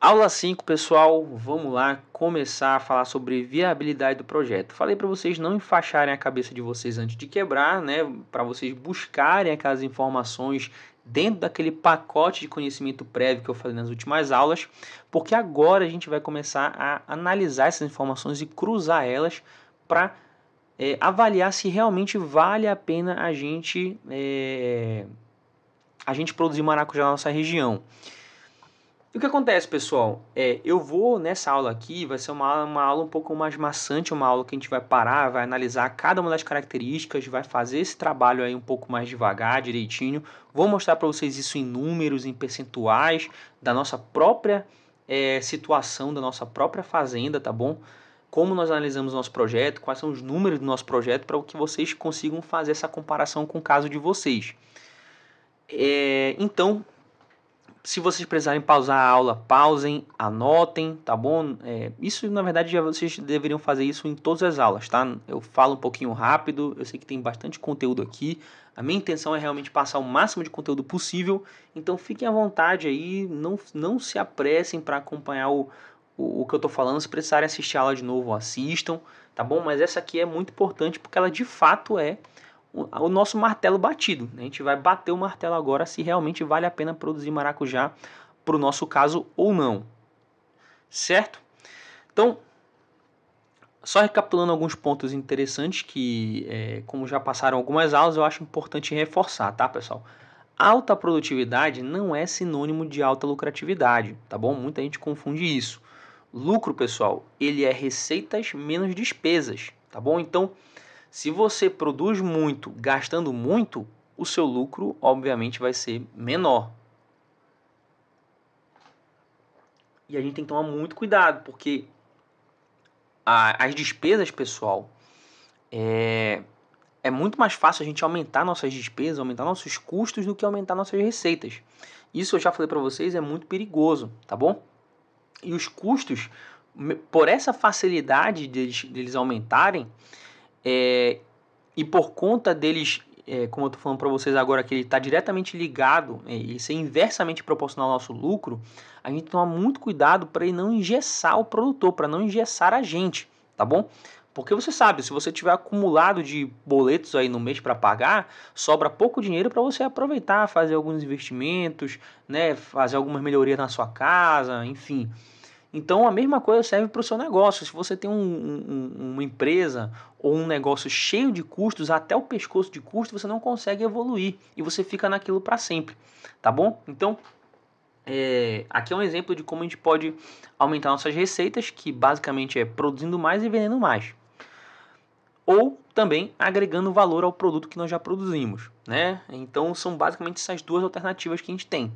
Aula 5, pessoal, vamos lá começar a falar sobre viabilidade do projeto. Falei para vocês não enfaixarem a cabeça de vocês antes de quebrar, né? Para vocês buscarem aquelas informações dentro daquele pacote de conhecimento prévio que eu falei nas últimas aulas, porque agora a gente vai começar a analisar essas informações e cruzar elas para avaliar se realmente vale a pena a gente produzir maracujá na nossa região. E o que acontece, pessoal? Eu vou nessa aula aqui, vai ser uma aula um pouco mais maçante, uma aula que a gente vai parar, vai analisar cada uma das características, vai fazer esse trabalho aí um pouco mais devagar, direitinho. Vou mostrar para vocês isso em números, em percentuais da nossa própria situação, da nossa própria fazenda, tá bom? Como nós analisamos o nosso projeto, quais são os números do nosso projeto, para que vocês consigam fazer essa comparação com o caso de vocês. Então, se vocês precisarem pausar a aula, pausem, anotem, tá bom? Isso, na verdade, já vocês deveriam fazer isso em todas as aulas, tá? Eu falo um pouquinho rápido, eu sei que tem bastante conteúdo aqui. A minha intenção é realmente passar o máximo de conteúdo possível, então fiquem à vontade aí, não se apressem para acompanhar o que eu tô falando. Se precisarem assistir a aula de novo, assistam, tá bom? Mas essa aqui é muito importante porque ela de fato é o nosso martelo batido. A gente vai bater o martelo agora se realmente vale a pena produzir maracujá para o nosso caso ou não. Certo? Então, só recapitulando alguns pontos interessantes que, como já passaram algumas aulas, eu acho importante reforçar, tá, pessoal? Alta produtividade não é sinônimo de alta lucratividade, tá bom? Muita gente confunde isso. Lucro, pessoal, ele é receitas menos despesas, tá bom? Então, se você produz muito gastando muito, o seu lucro obviamente vai ser menor. E a gente tem que tomar muito cuidado, porque as despesas, pessoal, é muito mais fácil a gente aumentar nossas despesas, aumentar nossos custos do que aumentar nossas receitas. Isso eu já falei para vocês, é muito perigoso, tá bom? E os custos, por essa facilidade deles aumentarem, e por conta deles, como eu estou falando para vocês agora, que ele está diretamente ligado e ser inversamente proporcional ao nosso lucro, a gente toma muito cuidado para não engessar o produtor, para não engessar a gente, tá bom? Porque você sabe, se você tiver acumulado de boletos aí no mês para pagar, sobra pouco dinheiro para você aproveitar, fazer alguns investimentos, né, fazer algumas melhorias na sua casa, enfim. Então a mesma coisa serve para o seu negócio. Se você tem uma empresa ou um negócio cheio de custos, até o pescoço de custos, você não consegue evoluir e você fica naquilo para sempre, tá bom? Então aqui é um exemplo de como a gente pode aumentar nossas receitas, que basicamente é produzindo mais e vendendo mais. Ou também agregando valor ao produto que nós já produzimos, né? Então são basicamente essas duas alternativas que a gente tem.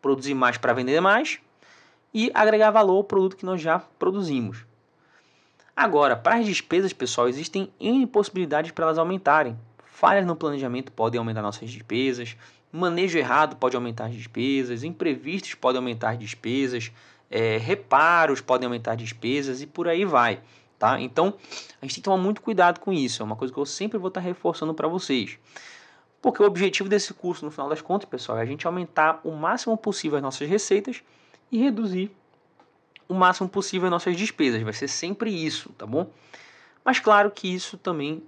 Produzir mais para vender mais e agregar valor ao produto que nós já produzimos. Agora, para as despesas, pessoal, existem N possibilidades para elas aumentarem. Falhas no planejamento podem aumentar nossas despesas, manejo errado pode aumentar as despesas, imprevistos podem aumentar as despesas, reparos podem aumentar as despesas e por aí vai. Tá? Então, a gente tem que tomar muito cuidado com isso. É uma coisa que eu sempre vou estar reforçando para vocês. Porque o objetivo desse curso, no final das contas, pessoal, é a gente aumentar o máximo possível as nossas receitas e reduzir o máximo possível as nossas despesas. Vai ser sempre isso, tá bom? Mas claro que isso também,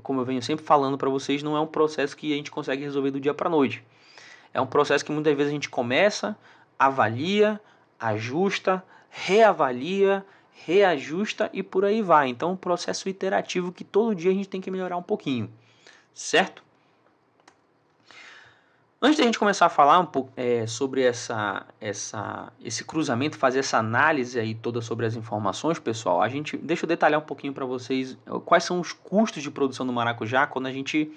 como eu venho sempre falando para vocês, não é um processo que a gente consegue resolver do dia para a noite. É um processo que muitas vezes a gente começa, avalia, ajusta, reavalia, reajusta e por aí vai. Então é um processo iterativo que todo dia a gente tem que melhorar um pouquinho, certo? Antes da gente começar a falar um pouco sobre esse cruzamento, fazer essa análise aí toda sobre as informações, pessoal, deixa eu detalhar um pouquinho para vocês quais são os custos de produção do maracujá quando a gente...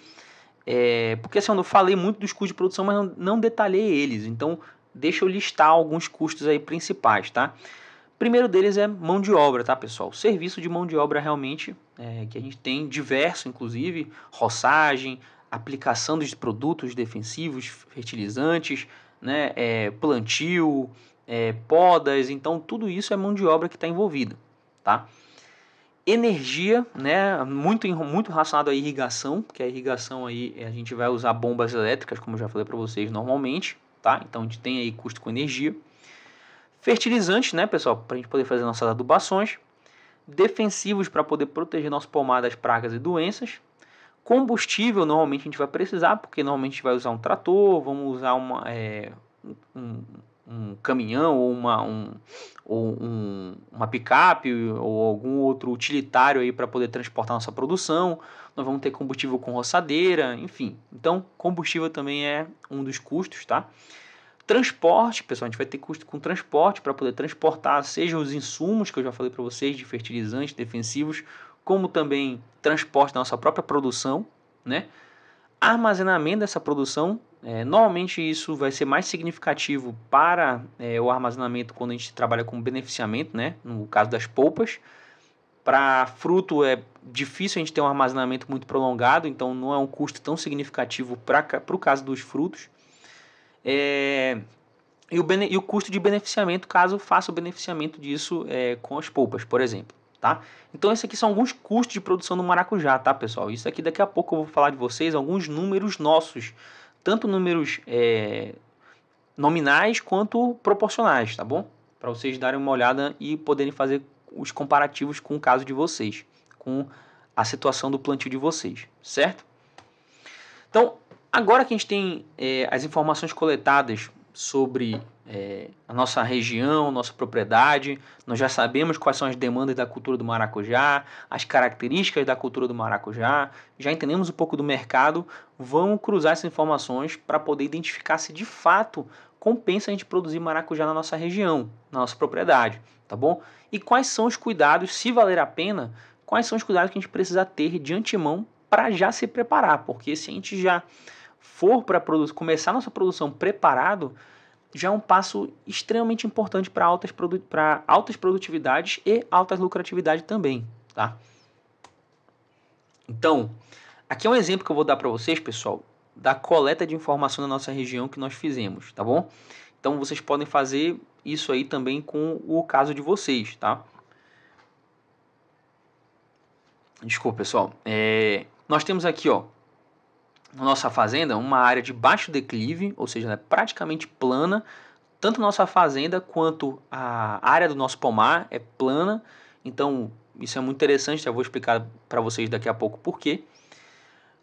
porque assim, eu falei muito dos custos de produção, mas não detalhei eles, então deixa eu listar alguns custos aí principais, tá? Primeiro deles é mão de obra, tá, pessoal? Serviço de mão de obra realmente, que a gente tem diverso, inclusive, roçagem, aplicação dos produtos defensivos, fertilizantes, né, plantio, podas, então tudo isso é mão de obra que está envolvida, tá? Energia, né, muito relacionado à irrigação, porque a irrigação aí a gente vai usar bombas elétricas, como eu já falei para vocês normalmente, tá? Então a gente tem aí custo com energia. Fertilizantes, né, pessoal, para a gente poder fazer nossas adubações. Defensivos para poder proteger nosso pomar das pragas e doenças. Combustível, normalmente a gente vai precisar, porque normalmente a gente vai usar um trator, vamos usar um caminhão ou uma picape ou algum outro utilitário aí para poder transportar nossa produção. Nós vamos ter combustível com roçadeira, enfim. Então, combustível também é um dos custos, tá? Transporte, pessoal, a gente vai ter custo com transporte para poder transportar, seja os insumos que eu já falei para vocês, de fertilizantes defensivos, como também transporte da nossa própria produção, né? Armazenamento dessa produção, normalmente isso vai ser mais significativo para o armazenamento quando a gente trabalha com beneficiamento, né? No caso das polpas. Para fruto é difícil a gente ter um armazenamento muito prolongado, então não é um custo tão significativo para o caso dos frutos. E o custo de beneficiamento, caso faça o beneficiamento disso com as polpas, por exemplo. Tá? Então, esses aqui são alguns custos de produção do maracujá, tá, pessoal? Isso aqui daqui a pouco eu vou falar de vocês, alguns números nossos, tanto números nominais quanto proporcionais, tá bom? Para vocês darem uma olhada e poderem fazer os comparativos com o caso de vocês, com a situação do plantio de vocês, certo? Então, agora que a gente tem as informações coletadas sobre a nossa região, nossa propriedade, nós já sabemos quais são as demandas da cultura do maracujá, as características da cultura do maracujá, já entendemos um pouco do mercado, vamos cruzar essas informações para poder identificar se de fato compensa a gente produzir maracujá na nossa região, na nossa propriedade, tá bom? E quais são os cuidados, se valer a pena, quais são os cuidados que a gente precisa ter de antemão para já se preparar, porque se a gente já for para começar nossa produção preparado, já é um passo extremamente importante para altas produtividades e altas lucratividade também, tá? Então, aqui é um exemplo que eu vou dar para vocês, pessoal, da coleta de informação da nossa região que nós fizemos, tá bom? Então, vocês podem fazer isso aí também com o caso de vocês, tá? Desculpa, pessoal. Nós temos aqui, ó, na nossa fazenda, uma área de baixo declive, ou seja, ela é praticamente plana. Tanto nossa fazenda quanto a área do nosso pomar é plana. Então, isso é muito interessante, já vou explicar para vocês daqui a pouco por quê.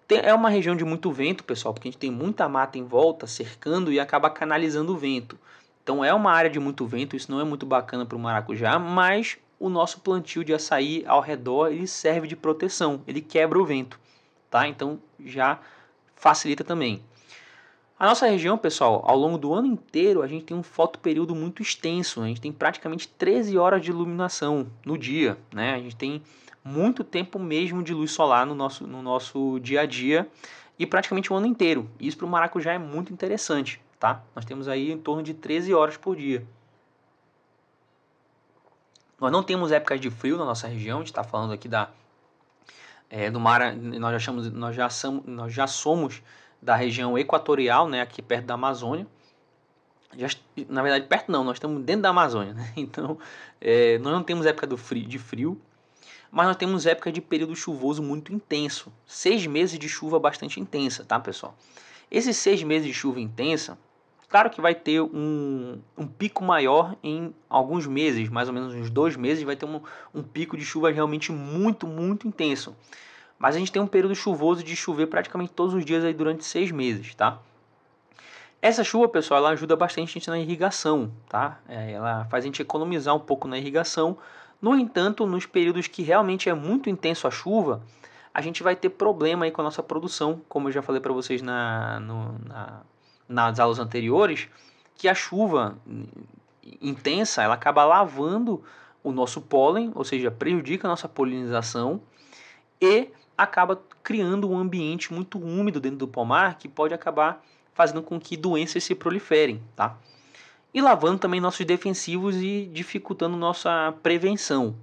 É uma região de muito vento, pessoal, porque a gente tem muita mata em volta, cercando e acaba canalizando o vento. Então, é uma área de muito vento, isso não é muito bacana para o maracujá, mas o nosso plantio de açaí ao redor, ele serve de proteção, ele quebra o vento, tá? Então, já facilita também. A nossa região, pessoal, ao longo do ano inteiro, a gente tem um fotoperíodo muito extenso. A gente tem praticamente 13 horas de iluminação no dia, né? A gente tem muito tempo mesmo de luz solar no nosso dia a dia e praticamente o ano inteiro. Isso para o maracujá é muito interessante, tá? Nós temos aí em torno de 13 horas por dia. Nós não temos épocas de frio na nossa região, a gente está falando aqui do mar, nós já somos da região equatorial, né, aqui perto da Amazônia. Na verdade, perto não, nós estamos dentro da Amazônia, né? Então, nós não temos época de frio, mas nós temos época de período chuvoso muito intenso. 6 meses de chuva bastante intensa, tá, pessoal? Esses 6 meses de chuva intensa, claro que vai ter um pico maior em alguns meses, mais ou menos uns 2 meses, vai ter um pico de chuva realmente muito, muito intenso. Mas a gente tem um período chuvoso de chover praticamente todos os dias aí durante 6 meses, tá? Essa chuva, pessoal, ela ajuda bastante a gente na irrigação, tá? Ela faz a gente economizar um pouco na irrigação. No entanto, nos períodos que realmente é muito intenso a chuva, a gente vai ter problema aí com a nossa produção, como eu já falei para vocês nas aulas anteriores, que a chuva intensa, ela acaba lavando o nosso pólen, ou seja, prejudica a nossa polinização e acaba criando um ambiente muito úmido dentro do pomar que pode acabar fazendo com que doenças se proliferem, tá? E lavando também nossos defensivos e dificultando nossa prevenção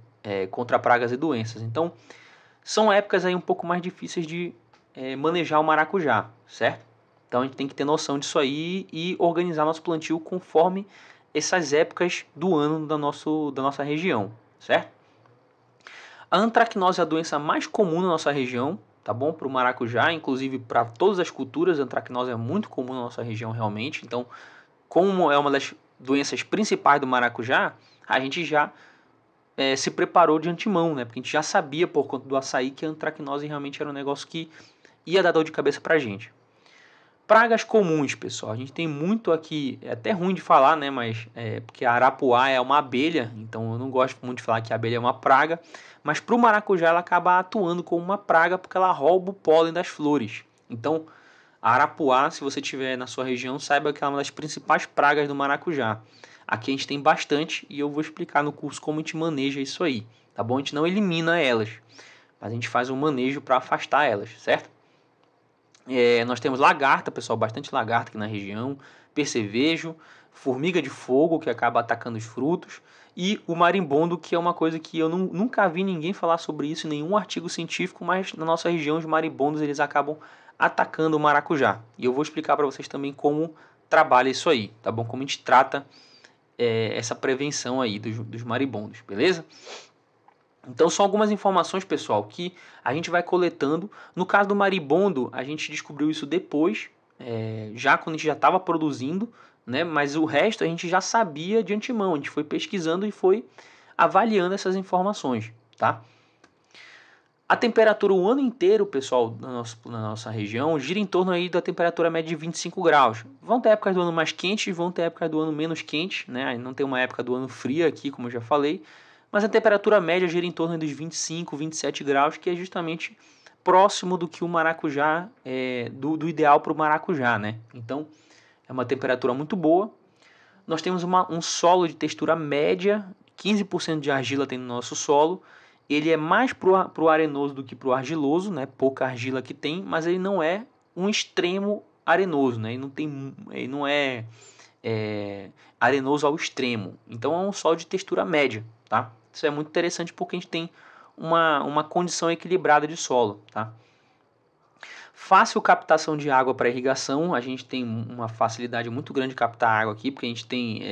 contra pragas e doenças. Então, são épocas aí um pouco mais difíceis de manejar o maracujá, certo? Então, a gente tem que ter noção disso aí e organizar nosso plantio conforme essas épocas do ano da nossa região, certo? A antracnose é a doença mais comum na nossa região, tá bom? Para o maracujá, inclusive para todas as culturas, a antracnose é muito comum na nossa região realmente. Então, como é uma doenças principais do maracujá, a gente já se preparou de antemão, né? Porque a gente já sabia por conta do açaí que a antracnose realmente era um negócio que ia dar dor de cabeça pra gente. Pragas comuns, pessoal. A gente tem muito aqui, é até ruim de falar, né? Mas porque a arapuá é uma abelha, então eu não gosto muito de falar que a abelha é uma praga. Mas para o maracujá ela acaba atuando como uma praga porque ela rouba o pólen das flores. Então, a arapuá, se você tiver na sua região, saiba que ela é uma das principais pragas do maracujá. Aqui a gente tem bastante e eu vou explicar no curso como a gente maneja isso aí, tá bom? A gente não elimina elas, mas a gente faz um manejo para afastar elas, certo? Nós temos lagarta, pessoal, bastante lagarta aqui na região, percevejo, formiga de fogo que acaba atacando os frutos e o marimbondo, que é uma coisa que eu nunca vi ninguém falar sobre isso em nenhum artigo científico, mas na nossa região os marimbondos eles acabam atacando o maracujá. E eu vou explicar para vocês também como trabalha isso aí, tá bom? Como a gente trata essa prevenção aí dos marimbondos, beleza? Então são algumas informações, pessoal, que a gente vai coletando. No caso do marimbondo, a gente descobriu isso depois, já quando a gente já estava produzindo, né? Mas o resto a gente já sabia de antemão. A gente foi pesquisando e foi avaliando essas informações, tá? A temperatura o ano inteiro, pessoal, na nossa região, gira em torno aí da temperatura média de 25 graus. Vão ter épocas do ano mais quente e vão ter épocas do ano menos quente, né? Não tem uma época do ano fria aqui, como eu já falei. Mas a temperatura média gira em torno dos 25, 27 graus, que é justamente próximo do que o maracujá, do ideal para o maracujá, né? Então, é uma temperatura muito boa. Nós temos um solo de textura média, 15% de argila tem no nosso solo. Ele é mais pro arenoso do que pro argiloso, né? Pouca argila que tem, mas ele não é um extremo arenoso, né? Ele não é arenoso ao extremo. Então é um solo de textura média, tá? Isso é muito interessante porque a gente tem uma condição equilibrada de solo, tá? Fácil captação de água para irrigação, a gente tem uma facilidade muito grande de captar água aqui, porque a gente tem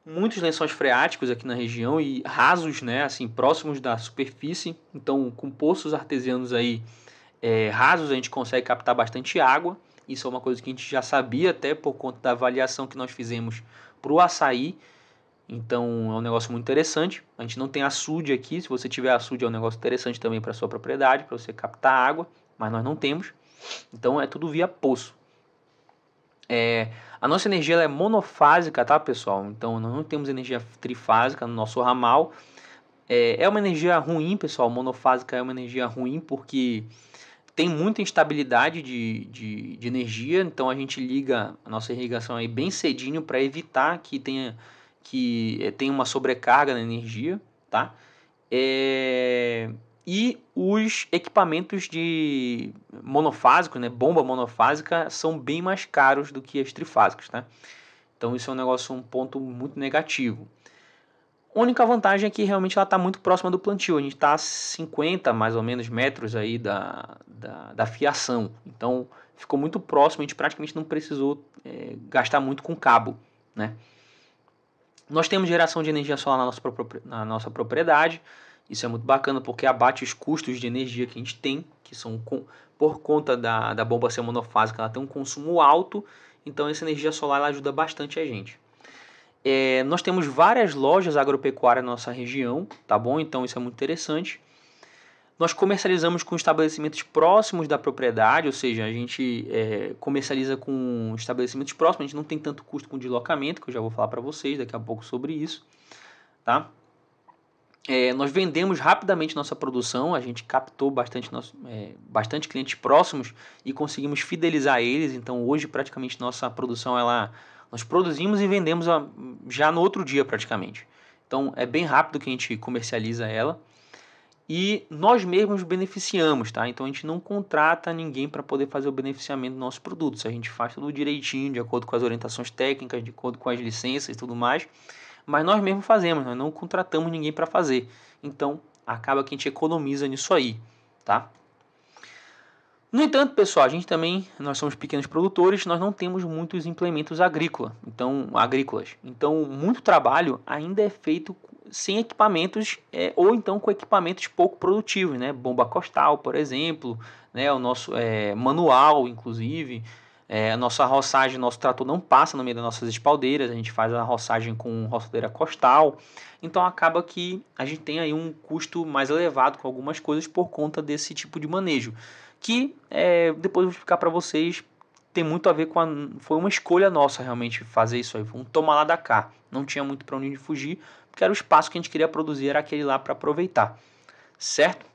muitos lençóis freáticos aqui na região e rasos, né, assim, próximos da superfície. Então, com poços artesianos aí rasos, a gente consegue captar bastante água. Isso é uma coisa que a gente já sabia até por conta da avaliação que nós fizemos para o açaí. Então, é um negócio muito interessante. A gente não tem açude aqui. Se você tiver açude, é um negócio interessante também para a sua propriedade, para você captar água, mas nós não temos. Então, é tudo via poço. A nossa energia ela é monofásica, tá, pessoal? Então, nós não temos energia trifásica no nosso ramal. É uma energia ruim, pessoal. Monofásica é uma energia ruim porque tem muita instabilidade de energia. Então, a gente liga a nossa irrigação aí bem cedinho para evitar que tenha uma sobrecarga na energia, tá? E os equipamentos de monofásico, né, bomba monofásica, são bem mais caros do que as trifásicas, tá? Então isso é um ponto muito negativo. A única vantagem é que realmente ela está muito próxima do plantio. A gente está a 50 mais ou menos metros aí da fiação. Então ficou muito próximo, a gente praticamente não precisou gastar muito com cabo, né? Nós temos geração de energia solar na nossa propriedade. Isso é muito bacana porque abate os custos de energia que a gente tem, que são por conta da bomba ser monofásica, ela tem um consumo alto, então essa energia solar ela ajuda bastante a gente. Nós temos várias lojas agropecuárias na nossa região, tá bom? Então isso é muito interessante. Nós comercializamos com estabelecimentos próximos da propriedade, ou seja, a gente comercializa com estabelecimentos próximos, a gente não tem tanto custo com deslocamento, que eu já vou falar para vocês daqui a pouco sobre isso, tá? Nós vendemos rapidamente nossa produção, a gente captou bastante clientes próximos e conseguimos fidelizar eles. Então hoje praticamente nossa produção nós produzimos e vendemos já no outro dia praticamente. Então é bem rápido que a gente comercializa ela e nós mesmos beneficiamos, tá? Então a gente não contrata ninguém para poder fazer o beneficiamento dos nossos produtos. A gente faz tudo direitinho, de acordo com as orientações técnicas, de acordo com as licenças e tudo mais. Mas nós mesmos fazemos, nós não contratamos ninguém para fazer. Então, acaba que a gente economiza nisso aí, tá? No entanto, pessoal, nós somos pequenos produtores, nós não temos muitos implementos agrícolas. Então, muito trabalho ainda é feito sem equipamentos ou então com equipamentos pouco produtivos, né? Bomba costal, por exemplo, né? O nosso manual, inclusive. A nossa roçagem, nosso trator não passa no meio das nossas espaldeiras, a gente faz a roçagem com roçadeira costal, então acaba que a gente tem aí um custo mais elevado com algumas coisas por conta desse tipo de manejo, que depois eu vou explicar para vocês, tem muito a ver foi uma escolha nossa realmente fazer isso aí, foi um toma lá da cá, não tinha muito para onde fugir, porque era o espaço que a gente queria produzir, era aquele lá para aproveitar, certo?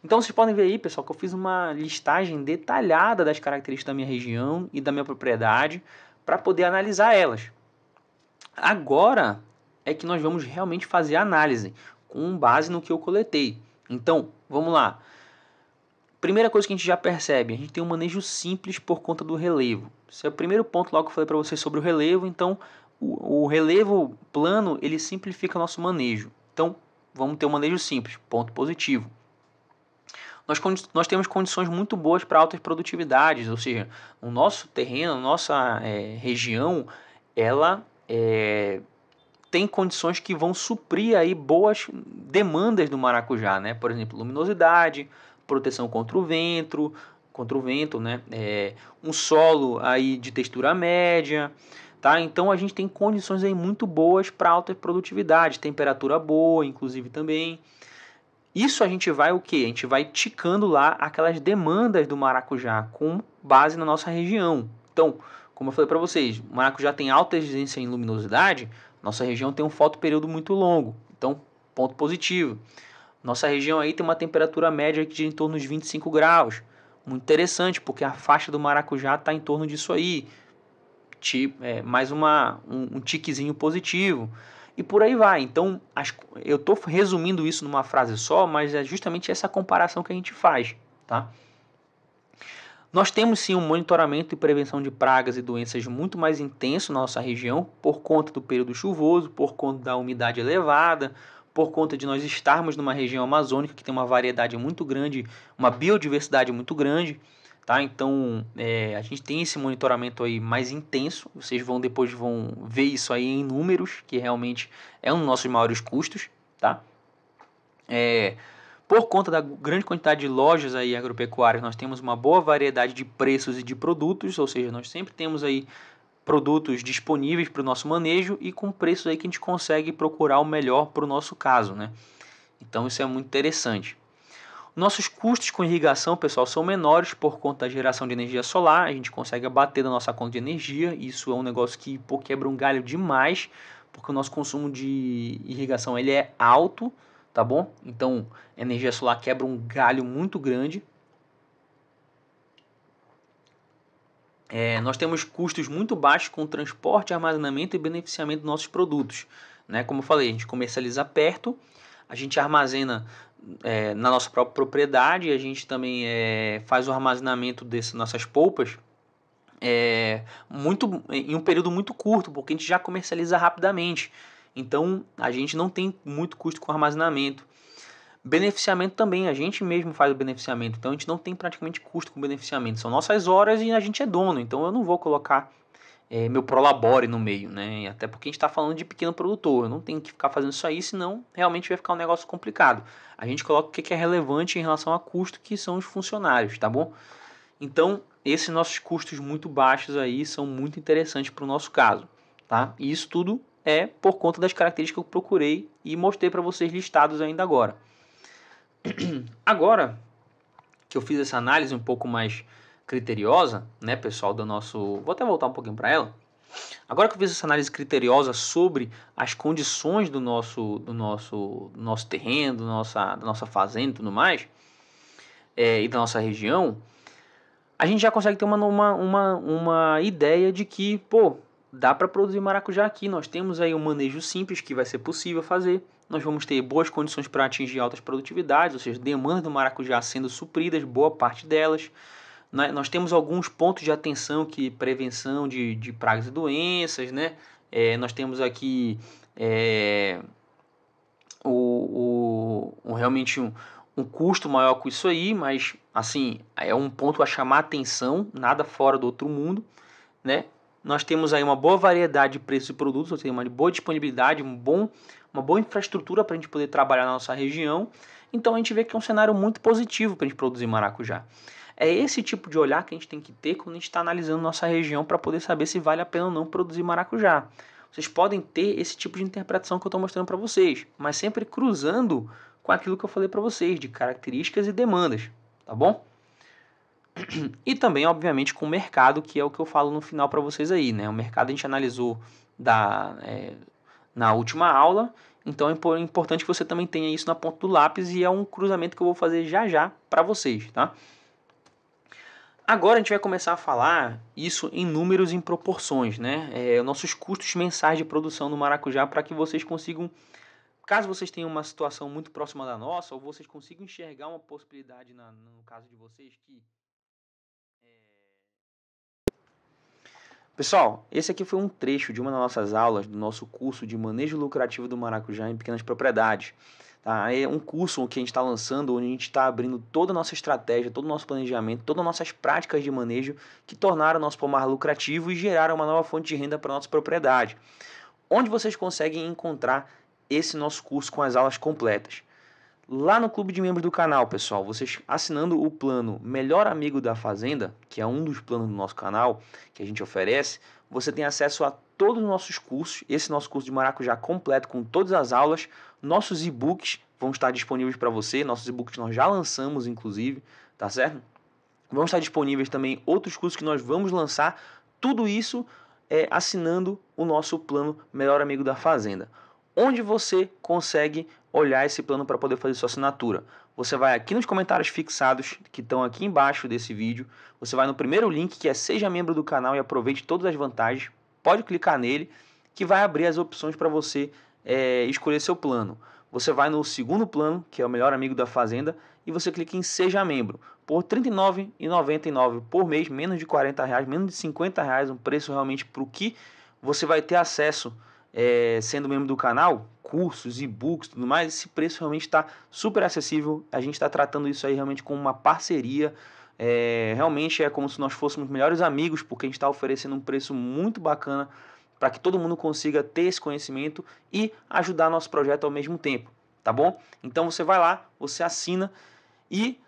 Então vocês podem ver aí, pessoal, que eu fiz uma listagem detalhada das características da minha região e da minha propriedade para poder analisar elas. Agora é que nós vamos realmente fazer a análise com base no que eu coletei. Então, vamos lá. Primeira coisa que a gente já percebe, a gente tem um manejo simples por conta do relevo. Esse é o primeiro ponto logo que eu falei para vocês sobre o relevo. Então, o relevo plano, ele simplifica nosso manejo. Então, vamos ter um manejo simples, ponto positivo. Nós temos condições muito boas para altas produtividades, ou seja, o nosso terreno, a nossa região, ela tem condições que vão suprir aí boas demandas do maracujá, né? Por exemplo, luminosidade, proteção contra o vento, né? Um solo aí de textura média, tá? Então a gente tem condições aí muito boas para alta produtividade, temperatura boa, inclusive também. Isso a gente vai o quê? A gente vai ticando lá aquelas demandas do maracujá com base na nossa região. Então, como eu falei para vocês, o maracujá tem alta exigência em luminosidade, nossa região tem um fotoperíodo muito longo. Então, ponto positivo. Nossa região aí tem uma temperatura média de em torno dos 25 graus. Muito interessante, porque a faixa do maracujá está em torno disso aí. Mais um tiquezinho positivo. E por aí vai. Então, eu estou resumindo isso numa frase só, mas é justamente essa comparação que a gente faz, tá? Nós temos sim um monitoramento e prevenção de pragas e doenças muito mais intenso na nossa região, por conta do período chuvoso, por conta da umidade elevada, por conta de nós estarmos numa região amazônica que tem uma variedade muito grande, uma biodiversidade muito grande. Tá? Então, a gente tem esse monitoramento aí mais intenso, vocês depois vão ver isso aí em números, que realmente é um dos nossos maiores custos. Tá? Por conta da grande quantidade de lojas aí agropecuárias, nós temos uma boa variedade de preços e de produtos, ou seja, nós sempre temos aí produtos disponíveis para o nosso manejo e com preços aí que a gente consegue procurar o melhor para o nosso caso. Né? Então, isso é muito interessante. Nossos custos com irrigação, pessoal, são menores por conta da geração de energia solar. A gente consegue abater da nossa conta de energia. Isso é um negócio que quebra um galho demais, porque o nosso consumo de irrigação ele é alto, tá bom? Então, a energia solar quebra um galho muito grande. Nós temos custos muito baixos com transporte, armazenamento e beneficiamento dos nossos produtos. Né? Como eu falei, a gente comercializa perto, a gente armazena na nossa própria propriedade, a gente também faz o armazenamento dessas nossas polpas em um período muito curto, porque a gente já comercializa rapidamente. Então, a gente não tem muito custo com armazenamento. Beneficiamento também, a gente mesmo faz o beneficiamento, então a gente não tem praticamente custo com beneficiamento. São nossas horas e a gente é dono, então eu não vou colocar meu prolabore no meio, né? Até porque a gente está falando de pequeno produtor, eu não tenho que ficar fazendo isso aí, senão realmente vai ficar um negócio complicado. A gente coloca o que é relevante em relação a custo, que são os funcionários, tá bom? Então, esses nossos custos muito baixos aí são muito interessantes para o nosso caso, tá? E isso tudo é por conta das características que eu procurei e mostrei para vocês listados ainda agora. Agora que eu fiz essa análise um pouco mais criteriosa, né, pessoal, vou até voltar um pouquinho para ela. Agora que eu fiz essa análise criteriosa sobre as condições do nosso terreno, da nossa fazenda e tudo mais, e da nossa região, a gente já consegue ter uma ideia de que, dá para produzir maracujá aqui. Nós temos aí um manejo simples que vai ser possível fazer. Nós vamos ter boas condições para atingir altas produtividades, ou seja, demandas do maracujá sendo supridas, boa parte delas. Nós temos alguns pontos de atenção, que prevenção de pragas e doenças, né? Nós temos aqui realmente um custo maior com isso aí, mas assim, é um ponto a chamar a atenção, nada fora do outro mundo, né? Nós temos aí uma boa variedade de preços e produtos, ou seja, uma boa disponibilidade, uma boa infraestrutura para a gente poder trabalhar na nossa região. Então a gente vê que é um cenário muito positivo para a gente produzir maracujá. É esse tipo de olhar que a gente tem que ter quando a gente está analisando nossa região para poder saber se vale a pena ou não produzir maracujá. Vocês podem ter esse tipo de interpretação que eu estou mostrando para vocês, mas sempre cruzando com aquilo que eu falei para vocês, de características e demandas, tá bom? E também, obviamente, com o mercado, que é o que eu falo no final para vocês aí, né? O mercado a gente analisou na última aula, então é importante que você também tenha isso na ponta do lápis e é um cruzamento que eu vou fazer já já para vocês, tá? Agora a gente vai começar a falar isso em números e em proporções, né? Nossos custos mensais de produção no maracujá para que vocês consigam, caso vocês tenham uma situação muito próxima da nossa, ou vocês consigam enxergar uma possibilidade no caso de vocês que... Pessoal, esse aqui foi um trecho de uma das nossas aulas do nosso curso de manejo lucrativo do maracujá em pequenas propriedades. Tá? É um curso que a gente está lançando, onde a gente está abrindo toda a nossa estratégia, todo o nosso planejamento, todas as nossas práticas de manejo que tornaram o nosso pomar lucrativo e geraram uma nova fonte de renda para a nossa propriedade. Onde vocês conseguem encontrar esse nosso curso com as aulas completas? Lá no clube de membros do canal, pessoal, vocês assinando o plano Melhor Amigo da Fazenda, que é um dos planos do nosso canal que a gente oferece, você tem acesso a todos os nossos cursos, esse nosso curso de maracujá completo com todas as aulas, nossos e-books vão estar disponíveis para você, nossos e-books nós já lançamos inclusive, tá certo? Vão estar disponíveis também outros cursos que nós vamos lançar, tudo isso assinando o nosso plano Melhor Amigo da Fazenda. Onde você consegue olhar esse plano para poder fazer sua assinatura? Você vai aqui nos comentários fixados que estão aqui embaixo desse vídeo. Você vai no primeiro link que é Seja Membro do canal e aproveite todas as vantagens. Pode clicar nele que vai abrir as opções para você escolher seu plano. Você vai no segundo plano, que é o Melhor Amigo da Fazenda, e você clica em Seja Membro. Por R$ 39,99 por mês, menos de R$40, menos de R$50, um preço realmente para o que você vai ter acesso sendo membro do canal, cursos, e-books, tudo mais. Esse preço realmente está super acessível. A gente está tratando isso aí realmente como uma parceria. Realmente é como se nós fôssemos melhores amigos, porque a gente está oferecendo um preço muito bacana para que todo mundo consiga ter esse conhecimento e ajudar nosso projeto ao mesmo tempo, tá bom? Então você vai lá, você assina e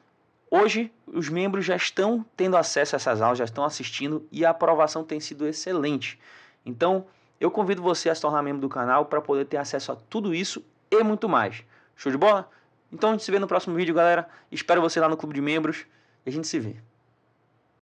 hoje os membros já estão tendo acesso a essas aulas, já estão assistindo e a aprovação tem sido excelente. Então eu convido você a se tornar membro do canal para poder ter acesso a tudo isso e muito mais. Show de bola? Então a gente se vê no próximo vídeo, galera. Espero você lá no clube de membros e a gente se vê.